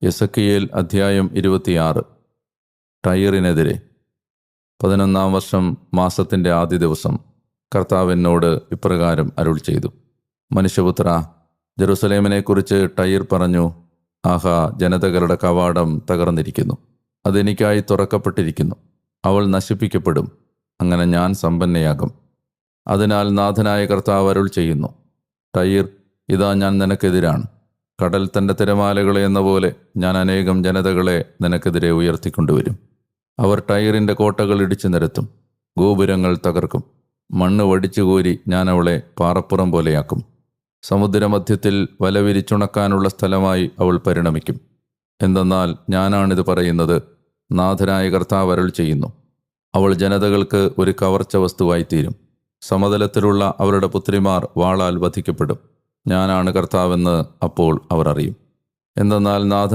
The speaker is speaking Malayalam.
യെസക്കിയേൽ അധ്യായം 26. ടയറിനെതിരെ. 11-ാം വർഷം മാസത്തിൻ്റെ ആദ്യ ദിവസം കർത്താവ് എന്നോട് ഇപ്രകാരം അരുൾ ചെയ്തു: മനുഷ്യപുത്ര, ജെറുസലേമിനെക്കുറിച്ച് ടയർ പറഞ്ഞു, ആഹാ, ജനതകളുടെ കവാടം തകർന്നിരിക്കുന്നു, അതെനിക്കായി തുറക്കപ്പെട്ടിരിക്കുന്നു, അവൾ നശിപ്പിക്കപ്പെടും, അങ്ങനെ ഞാൻ സമ്പന്നയാകും. അതിനാൽ നാഥനായ കർത്താവ് അരുൾ ചെയ്യുന്നു: ടയർ, ഇതാ ഞാൻ നിനക്കെതിരാണ്. കടൽ തൻ്റെ തിരമാലകളെ എന്ന പോലെ ഞാൻ അനേകം ജനതകളെ നിനക്കെതിരെ ഉയർത്തിക്കൊണ്ടുവരും. അവർ ടയറിൻ്റെ കോട്ടകൾ ഇടിച്ചു നിരത്തും, ഗോപുരങ്ങൾ തകർക്കും. മണ്ണ് വടിച്ചുകോരി ഞാൻ അവളെ പാറപ്പുറം പോലെയാക്കും. സമുദ്രമധ്യത്തിൽ വല വിരിച്ചുണക്കാനുള്ള സ്ഥലമായി അവൾ പരിണമിക്കും. എന്തെന്നാൽ ഞാനാണിത് പറയുന്നത്, നാഥനായ കർത്താവ് അരുൾ ചെയ്യുന്നു. അവൾ ജനതകൾക്ക് ഒരു കവർച്ച വസ്തുവായിത്തീരും. സമതലത്തിലുള്ള അവരുടെ പുത്രിമാർ വാളാൽ വധിക്കപ്പെടും. ഞാനാണ് കർത്താവെന്ന് അപ്പോൾ അവർ അറിയും. എന്തെന്നാൽ നാഥൻ